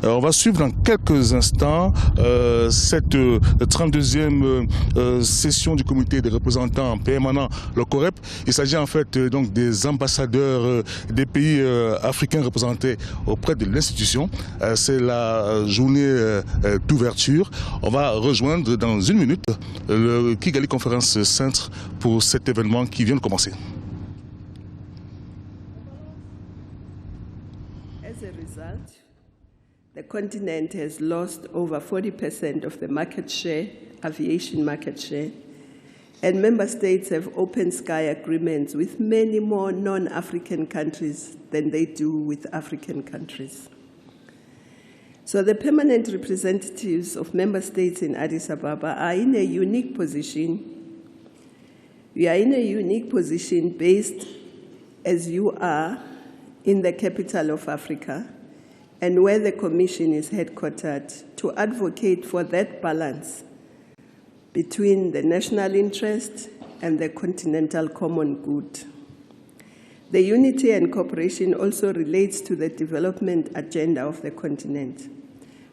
On va suivre dans quelques instants cette 32e session du comité des représentants permanents, le COREP. Il s'agit en fait donc des ambassadeurs des pays africains représentés auprès de l'institution. C'est la journée d'ouverture. On va rejoindre dans une minute le Kigali Conference Center pour cet événement qui vient de commencer. As a result, the continent has lost over 40% of the market share, aviation market share, and member states have open sky agreements with many more non-African countries than they do with African countries. So the permanent representatives of member states in Addis Ababa are in a unique position. We are in a unique position based, as you are, in the capital of Africa, and where the Commission is headquartered, to advocate for that balance between the national interest and the continental common good. The unity and cooperation also relates to the development agenda of the continent.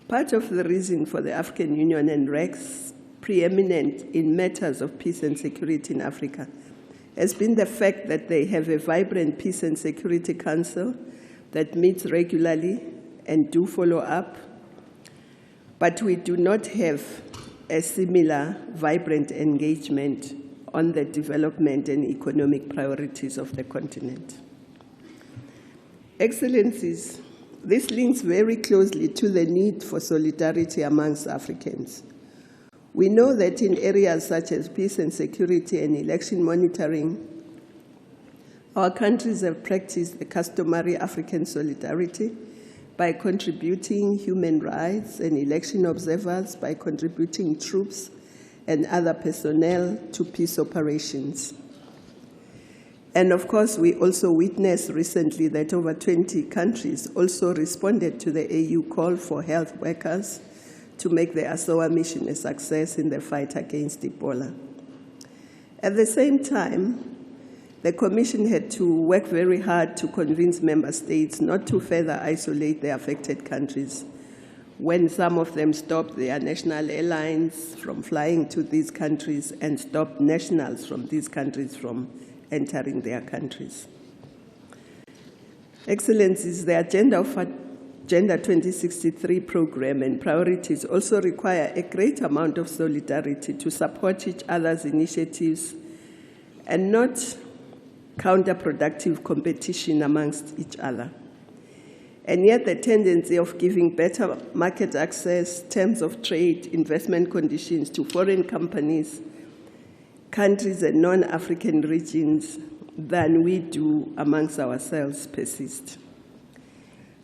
Part of the reason for the African Union and REX preeminent in matters of peace and security in Africa has been the fact that they have a vibrant Peace and Security Council that meets regularly and do follow up, but we do not have a similar vibrant engagement on the development and economic priorities of the continent. Excellencies, this links very closely to the need for solidarity amongst Africans. We know that in areas such as peace and security and election monitoring, our countries have practiced the customary African solidarity by contributing human rights and election observers, by contributing troops and other personnel to peace operations. And of course, we also witnessed recently that over 20 countries also responded to the AU call for health workers to make the ASOA mission a success in the fight against Ebola. At the same time, the Commission had to work very hard to convince member states not to further isolate the affected countries when some of them stopped their national airlines from flying to these countries and stopped nationals from these countries from entering their countries. Excellencies, the agenda of Agenda 2063 program and priorities also require a great amount of solidarity to support each other's initiatives and not counterproductive competition amongst each other. And yet the tendency of giving better market access, terms of trade, investment conditions to foreign companies, countries and non-African regions than we do amongst ourselves persists.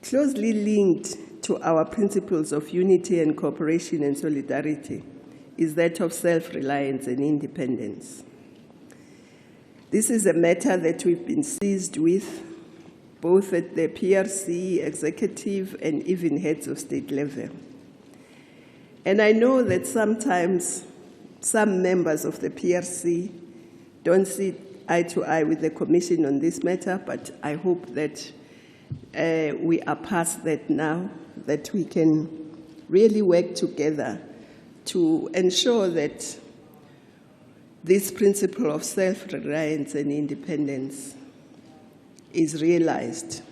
Closely linked to our principles of unity and cooperation and solidarity is that of self-reliance and independence. This is a matter that we've been seized with, both at the PRC, executive, and even heads of state level. And I know that sometimes some members of the PRC don't see eye to eye with the Commission on this matter, but I hope that we are past that now, that we can really work together to ensure that this principle of self-reliance and independence is realized.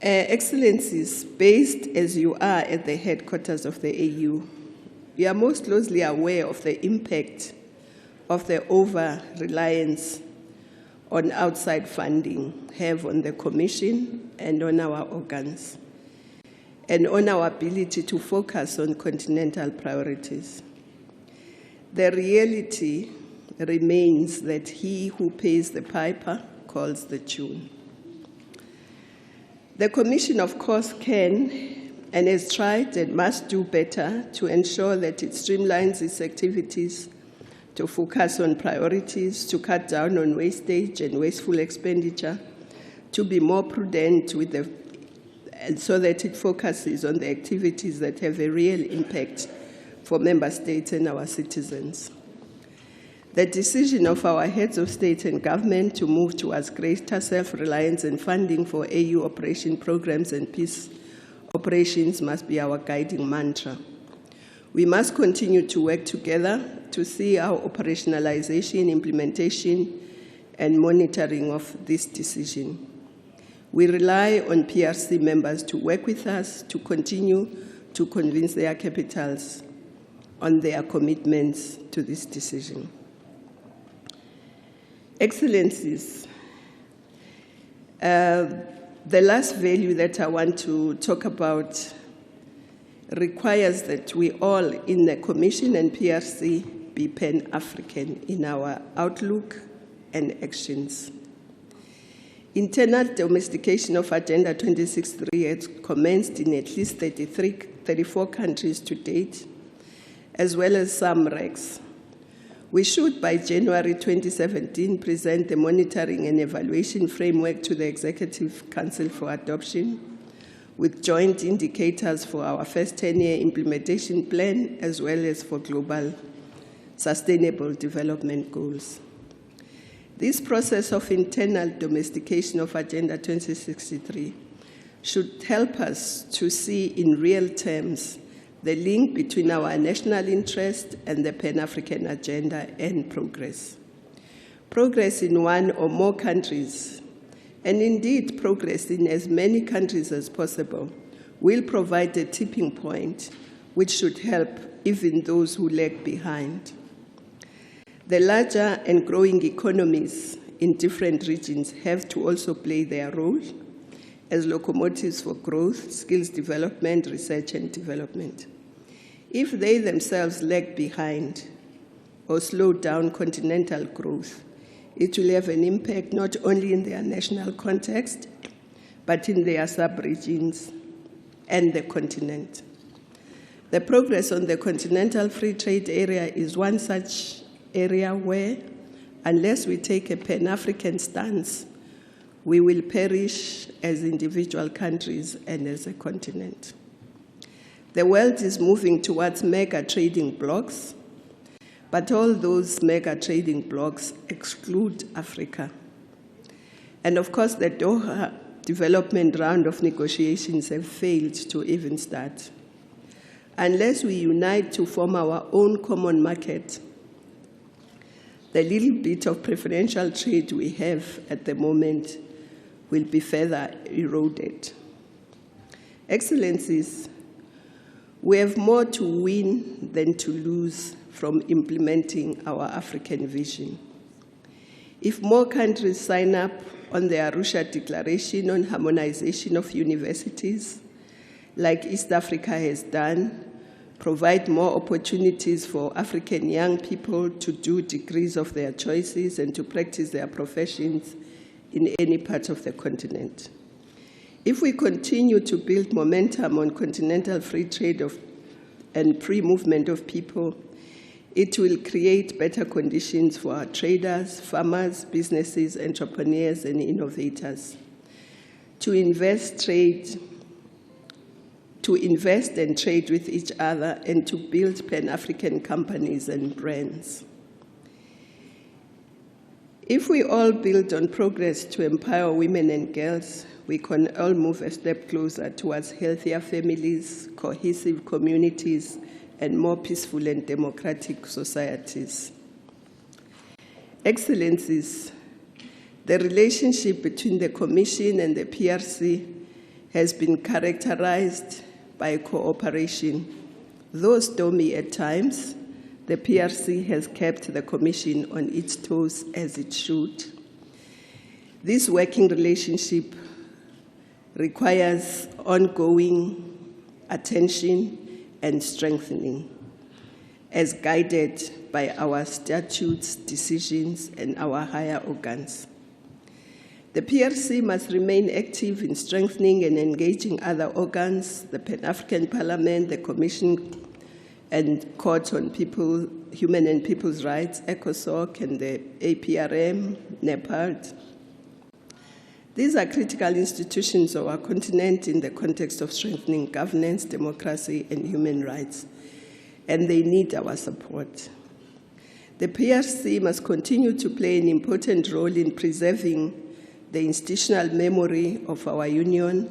Excellencies, based as you are at the headquarters of the AU, you are most closely aware of the impact of the over-reliance on outside funding have on the Commission and on our organs, and on our ability to focus on continental priorities. The reality remains that he who pays the piper calls the tune. The Commission, of course, can and has tried and must do better to ensure that it streamlines its activities, to focus on priorities, to cut down on wastage and wasteful expenditure, to be more prudent with and so that it focuses on the activities that have a real impact for member states and our citizens. The decision of our heads of state and government to move towards greater self-reliance and funding for AU operation programs and peace operations must be our guiding mantra. We must continue to work together to see our operationalization, implementation, and monitoring of this decision. We rely on PRC members to work with us to continue to convince their capitals on their commitments to this decision. Excellencies, the last value that I want to talk about requires that we all in the Commission and PRC be Pan-African in our outlook and actions. Internal domestication of Agenda 2063 has commenced in at least 34 countries to date, as well as some RECs. We should, by January 2017, present the monitoring and evaluation framework to the Executive Council for adoption, with joint indicators for our first 10-year implementation plan, as well as for global sustainable development goals. This process of internal domestication of Agenda 2063 should help us to see in real terms the link between our national interest and the Pan-African agenda and progress. Progress in one or more countries, and indeed progress in as many countries as possible, will provide a tipping point which should help even those who lag behind. The larger and growing economies in different regions have to also play their role as locomotives for growth, skills development, research and development. If they themselves lag behind or slow down continental growth, it will have an impact not only in their national context, but in their sub-regions and the continent. The progress on the continental free trade area is one such area where, unless we take a Pan-African stance, we will perish as individual countries and as a continent. The world is moving towards mega trading blocs, but all those mega trading blocs exclude Africa. And of course, the Doha development round of negotiations have failed to even start. Unless we unite to form our own common market, the little bit of preferential trade we have at the moment will be further eroded. Excellencies, we have more to win than to lose from implementing our African vision. If more countries sign up on the Arusha Declaration on Harmonization of Universities, like East Africa has done, provide more opportunities for African young people to do degrees of their choices and to practice their professions in any part of the continent. If we continue to build momentum on continental free trade and free movement of people, it will create better conditions for our traders, farmers, businesses, entrepreneurs, and innovators to invest and trade with each other and to build Pan-African companies and brands. If we all build on progress to empower women and girls, we can all move a step closer towards healthier families, cohesive communities, and more peaceful and democratic societies. Excellencies, the relationship between the Commission and the PRC has been characterized by cooperation. Though stormy at times, the PRC has kept the Commission on its toes as it should. This working relationship requires ongoing attention and strengthening, as guided by our statutes, decisions, and our higher organs. The PRC must remain active in strengthening and engaging other organs, the Pan-African Parliament, the Commission and Court on Human and People's Rights, ECOSOC, and the APRM, NEPAD. These are critical institutions of our continent in the context of strengthening governance, democracy, and human rights, and they need our support. The PRC must continue to play an important role in preserving the institutional memory of our union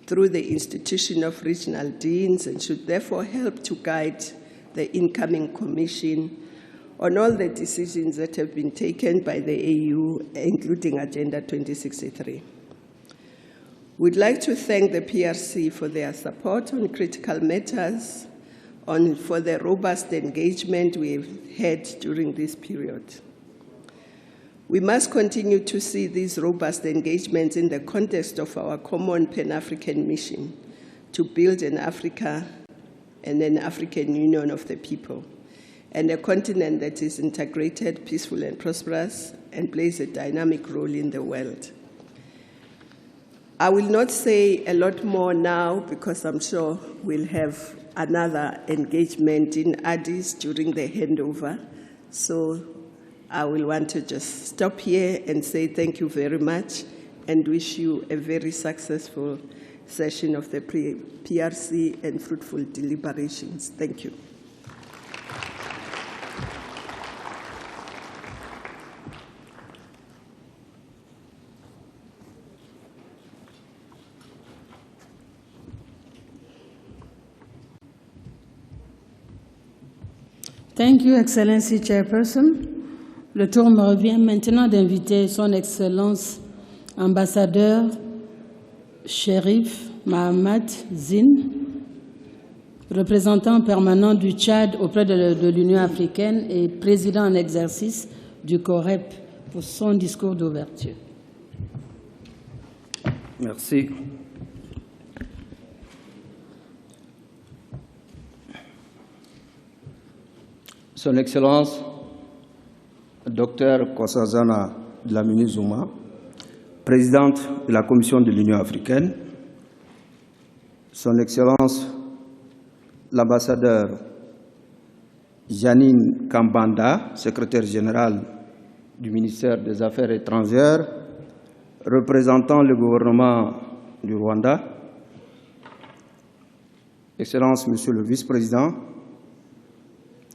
through the institution of regional deans and should therefore help to guide the incoming commission on all the decisions that have been taken by the AU, including Agenda 2063. We'd like to thank the PRC for their support on critical matters, for the robust engagement we've had during this period. We must continue to see these robust engagements in the context of our common Pan-African mission to build an Africa and an African Union of the people, and a continent that is integrated, peaceful, and prosperous, and plays a dynamic role in the world. I will not say a lot more now because I'm sure we'll have another engagement in Addis during the handover. So I will want to just stop here and say thank you very much and wish you a very successful session of the PRC and fruitful deliberations. Thank you. Thank you, Excellency Chairperson. Le tour me revient maintenant d'inviter Son Excellence Ambassadeur Cherif Mahamat Zine, représentant permanent du Tchad auprès de l'Union africaine et président en exercice du COREP, pour son discours d'ouverture. Merci. Son Excellence, Dr Nkosazana Dlamini Zuma, présidente de la Commission de l'Union africaine, Son Excellence, l'ambassadeur Janine Kambanda, secrétaire générale du ministère des Affaires étrangères, représentant le gouvernement du Rwanda, Excellences, Monsieur le Vice-président,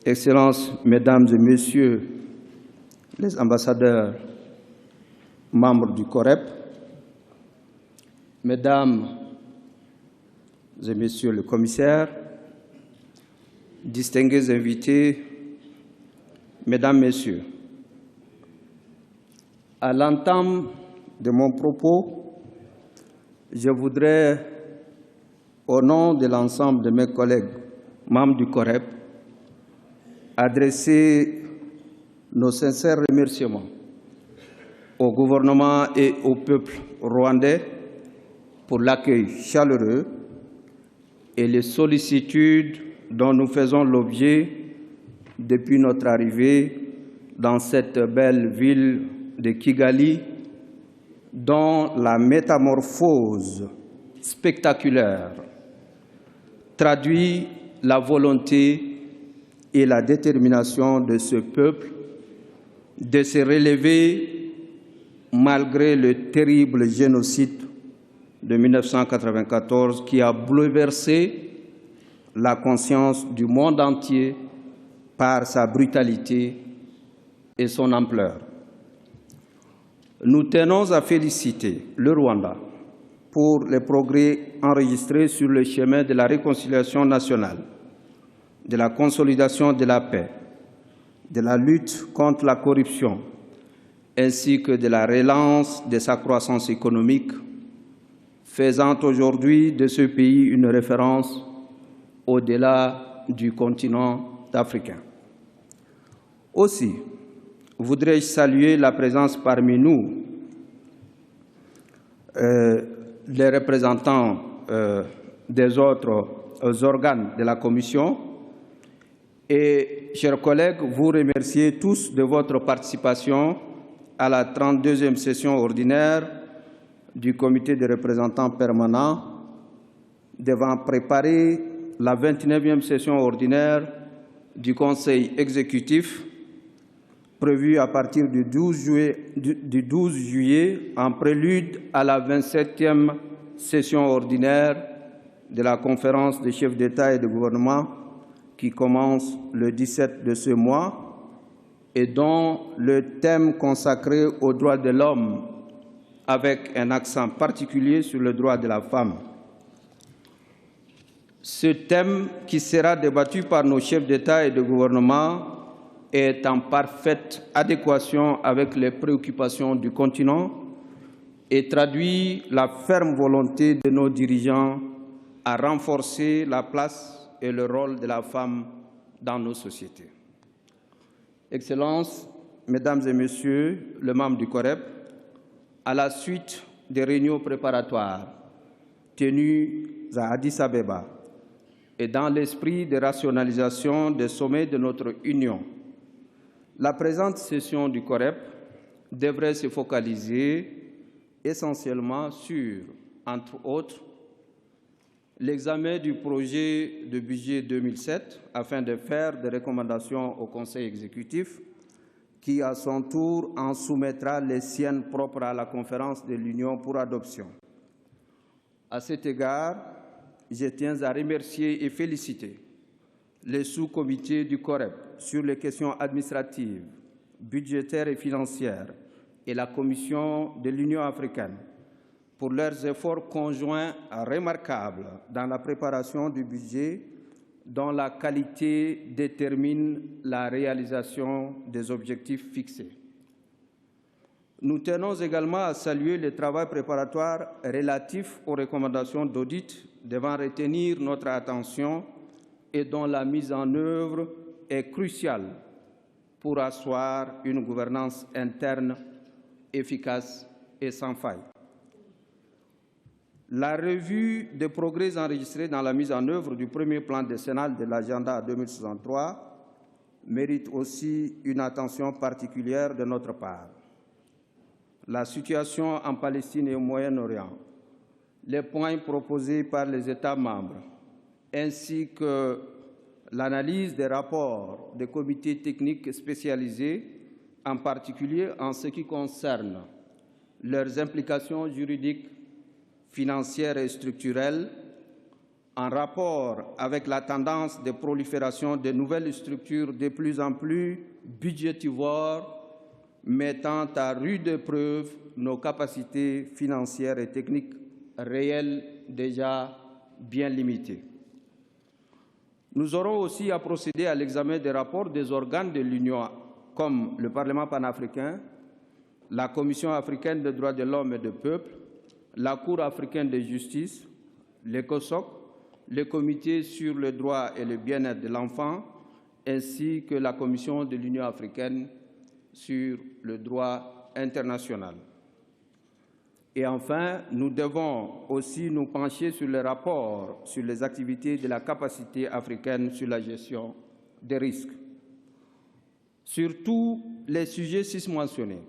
Excellences, Mesdames et Messieurs les ambassadeurs membres du COREP, Mesdames et Messieurs le commissaire, distingués invités, Mesdames, Messieurs, à l'entame de mon propos, je voudrais, au nom de l'ensemble de mes collègues membres du COREP, adresser nos sincères remerciements au gouvernement et au peuple rwandais pour l'accueil chaleureux et les sollicitudes dont nous faisons l'objet depuis notre arrivée dans cette belle ville de Kigali, dont la métamorphose spectaculaire traduit la volonté et la détermination de ce peuple de se relever malgré le terrible génocide de 1994 qui a bouleversé la conscience du monde entier par sa brutalité et son ampleur. Nous tenons à féliciter le Rwanda pour les progrès enregistrés sur le chemin de la réconciliation nationale, de la consolidation de la paix, de la lutte contre la corruption, ainsi que de la relance de sa croissance économique, faisant aujourd'hui de ce pays une référence au-delà du continent africain. Aussi, voudrais-je saluer la présence parmi nous les représentants des autres organes de la Commission et, chers collègues, vous remercier tous de votre participation à la 32e session ordinaire du Comité des représentants permanents devant préparer la 29e session ordinaire du Conseil exécutif prévue à partir du 12 juillet en prélude à la 27e session ordinaire de la conférence des chefs d'État et de gouvernement qui commence le 17 de ce mois et dont le thème consacré aux droits de l'homme, avec un accent particulier sur le droit de la femme. Ce thème, qui sera débattu par nos chefs d'État et de gouvernement, est en parfaite adéquation avec les préoccupations du continent et traduit la ferme volonté de nos dirigeants à renforcer la place et le rôle de la femme dans nos sociétés. Excellences, Mesdames et Messieurs les membres du COREP, à la suite des réunions préparatoires tenues à Addis Abeba et dans l'esprit de rationalisation des sommets de notre Union, la présente session du COREP devrait se focaliser essentiellement sur, entre autres, l'examen du projet de budget 2007 afin de faire des recommandations au Conseil exécutif qui, à son tour, en soumettra les siennes propres à la conférence de l'Union pour adoption. À cet égard, je tiens à remercier et féliciter les sous-comités du COREP sur les questions administratives, budgétaires et financières et la Commission de l'Union africaine pour leurs efforts conjoints remarquables dans la préparation du budget dont la qualité détermine la réalisation des objectifs fixés. Nous tenons également à saluer le travail préparatoire relatif aux recommandations d'audit devant retenir notre attention et dont la mise en œuvre est cruciale pour asseoir une gouvernance interne efficace et sans faille. La revue des progrès enregistrés dans la mise en œuvre du premier plan décennal de l'agenda 2063 mérite aussi une attention particulière de notre part. La situation en Palestine et au Moyen-Orient, les points proposés par les États membres, ainsi que l'analyse des rapports des comités techniques spécialisés, en particulier en ce qui concerne leurs implications juridiques, financières et structurelles, en rapport avec la tendance de prolifération de nouvelles structures de plus en plus budgétivores, mettant à rude épreuve nos capacités financières et techniques réelles déjà bien limitées. Nous aurons aussi à procéder à l'examen des rapports des organes de l'Union, comme le Parlement panafricain, la Commission africaine des droits de l'homme et des peuples, la Cour africaine de justice, l'ECOSOC, le Comité sur le droit et le bien-être de l'enfant, ainsi que la Commission de l'Union africaine sur le droit international. Et enfin, nous devons aussi nous pencher sur les rapports sur les activités de la capacité africaine sur la gestion des risques. Sur tous les sujets cis-mentionnés,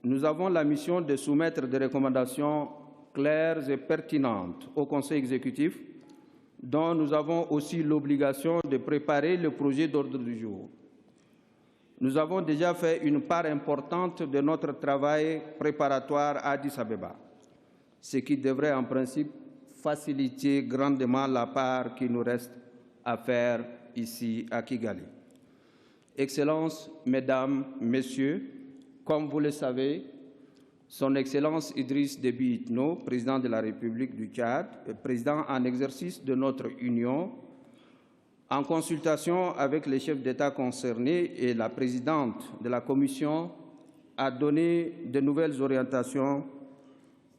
nous avons la mission de soumettre des recommandations claires et pertinentes au Conseil exécutif, dont nous avons aussi l'obligation de préparer le projet d'ordre du jour. Nous avons déjà fait une part importante de notre travail préparatoire à Addis Abeba, ce qui devrait en principe faciliter grandement la part qui nous reste à faire ici à Kigali. Excellences, Mesdames, Messieurs, comme vous le savez, Son Excellence Idriss Déby Itno, président de la République du Tchad, président en exercice de notre Union, en consultation avec les chefs d'État concernés et la présidente de la Commission, a donné de nouvelles orientations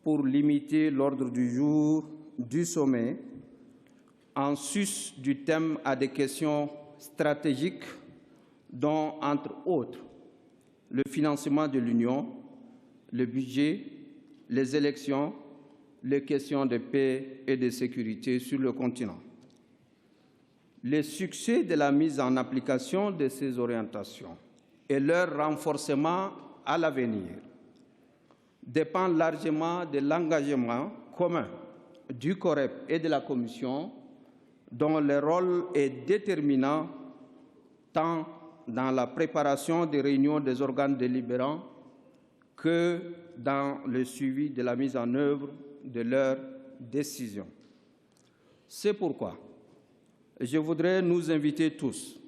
pour limiter l'ordre du jour du sommet en sus du thème à des questions stratégiques dont, entre autres, le financement de l'Union, le budget, les élections, les questions de paix et de sécurité sur le continent. Le succès de la mise en application de ces orientations et leur renforcement à l'avenir dépend largement de l'engagement commun du COREP et de la Commission, dont le rôle est déterminant tant dans la préparation des réunions des organes délibérants que dans le suivi de la mise en œuvre de leurs décisions. C'est pourquoi je voudrais nous inviter tous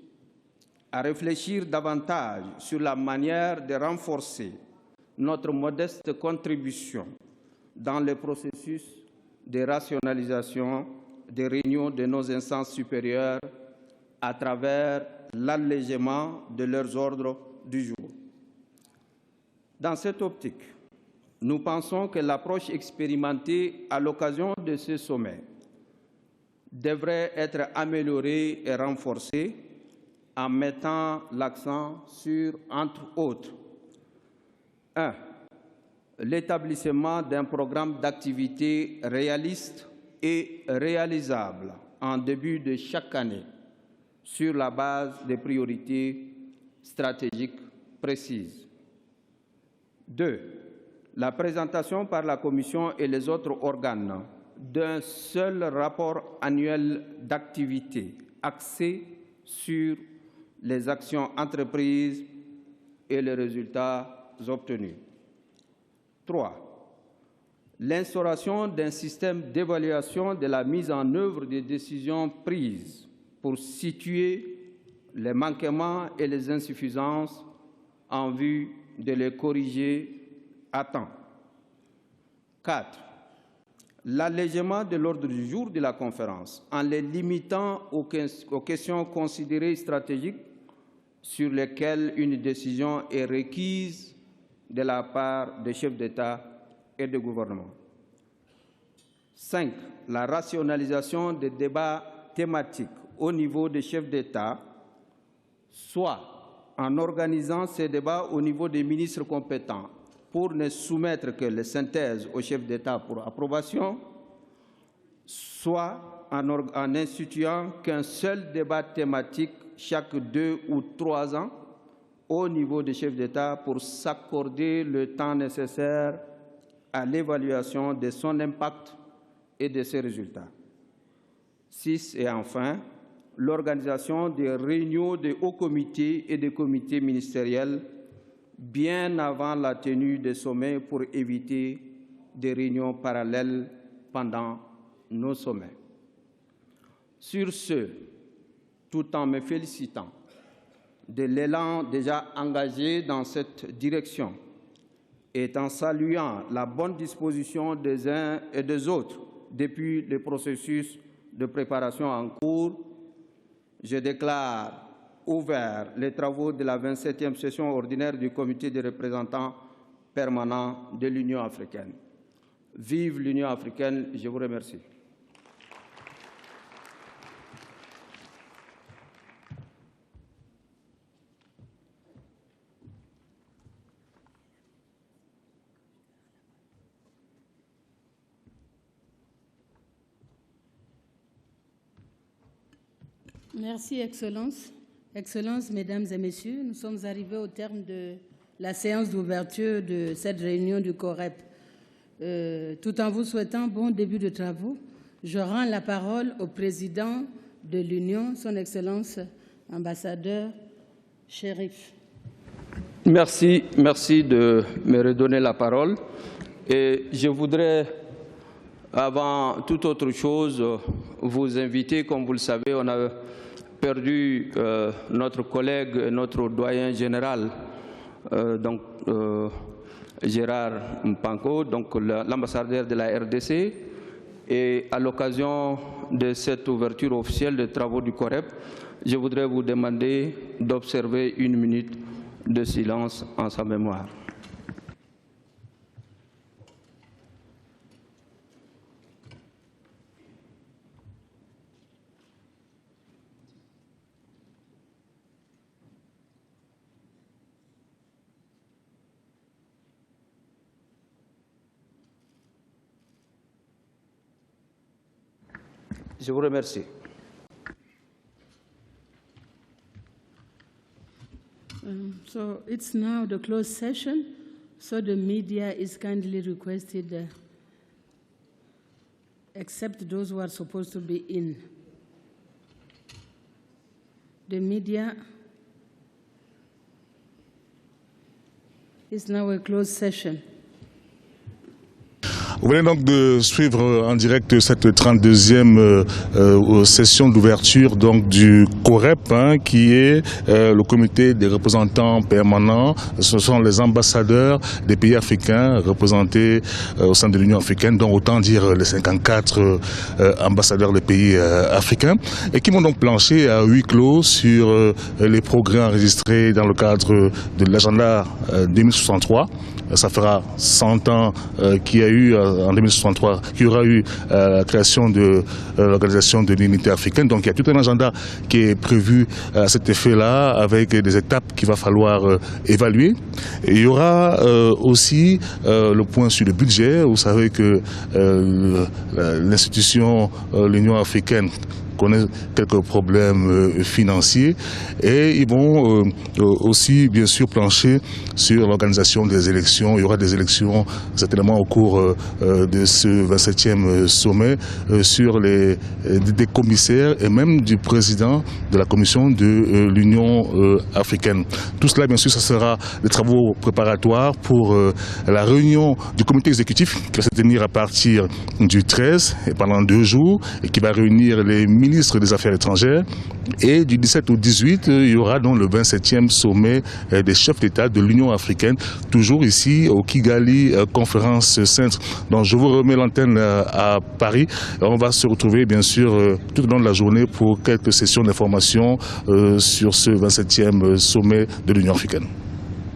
à réfléchir davantage sur la manière de renforcer notre modeste contribution dans le processus de rationalisation des réunions de nos instances supérieures à travers l'allègement de leurs ordres du jour. Dans cette optique, nous pensons que l'approche expérimentée à l'occasion de ce sommet devrait être améliorée et renforcée en mettant l'accent sur, entre autres, 1. L'établissement d'un programme d'activité réaliste et réalisable en début de chaque année sur la base des priorités stratégiques précises. 2. La présentation par la Commission et les autres organes d'un seul rapport annuel d'activité axé sur les actions entreprises et les résultats obtenus. 3. L'instauration d'un système d'évaluation de la mise en œuvre des décisions prises pour situer les manquements et les insuffisances en vue de les corriger à temps. 4. L'allègement de l'ordre du jour de la conférence en les limitant aux questions considérées stratégiques sur lesquelles une décision est requise de la part des chefs d'État et de gouvernement. 5. La rationalisation des débats thématiques au niveau des chefs d'État, soit en organisant ces débats au niveau des ministres compétents pour ne soumettre que les synthèses aux chefs d'État pour approbation, soit en instituant qu'un seul débat thématique chaque 2 ou 3 ans au niveau des chefs d'État pour s'accorder le temps nécessaire à l'évaluation de son impact et de ses résultats. 6. Et enfin, l'organisation des réunions des hauts comités et des comités ministériels bien avant la tenue des sommets pour éviter des réunions parallèles pendant nos sommets. Sur ce, tout en me félicitant de l'élan déjà engagé dans cette direction et en saluant la bonne disposition des uns et des autres depuis le processus de préparation en cours, je déclare ouvert les travaux de la 27e session ordinaire du Comité des représentants permanents de l'Union africaine. Vive l'Union africaine, je vous remercie. Merci, Excellence. Excellences, Mesdames et Messieurs, nous sommes arrivés au terme de la séance d'ouverture de cette réunion du COREP. Tout en vous souhaitant bon début de travaux, je rends la parole au président de l'Union, son Excellence ambassadeur Chérif. Merci de me redonner la parole. Et je voudrais, avant toute autre chose, vous inviter, comme vous le savez, on a perdu notre collègue, notre doyen général, Gérard Mpanko, donc l'ambassadeur de la RDC. Et à l'occasion de cette ouverture officielle des travaux du COREP, je voudrais vous demander d'observer 1 minute de silence en sa mémoire. Je vous remercie. So it's now the closed session, so the media is kindly requested, except those who are supposed to be in. The media is now a closed session. Vous venez donc de suivre en direct cette 32e session d'ouverture donc du COREP, qui est le comité des représentants permanents. Ce sont les ambassadeurs des pays africains représentés au sein de l'Union africaine, donc autant dire les 54 ambassadeurs des pays africains, et qui vont donc plancher à huis clos sur les progrès enregistrés dans le cadre de l'agenda 2063. Ça fera 100 ans qu'il y a eu en 2063, qu'il y aura eu la création de l'Organisation de l'Unité africaine. Donc il y a tout un agenda qui est prévu à cet effet-là, avec des étapes qu'il va falloir évaluer. Et il y aura aussi le point sur le budget. Vous savez que l'institution, l'Union africaine, connaît quelques problèmes financiers, et ils vont aussi bien sûr plancher sur l'organisation des élections. Il y aura des élections certainement au cours de ce 27e sommet sur des commissaires et même du président de la commission de l'Union africaine. Tout cela bien sûr, ça sera des travaux préparatoires pour la réunion du comité exécutif qui va se tenir à partir du 13 et pendant 2 jours, et qui va réunir les ministre des Affaires étrangères, et du 17 au 18, il y aura donc le 27e sommet des chefs d'État de l'Union africaine, toujours ici au Kigali Conference Center. Donc je vous remets l'antenne à Paris. On va se retrouver bien sûr tout au long de la journée pour quelques sessions d'information sur ce 27e sommet de l'Union africaine.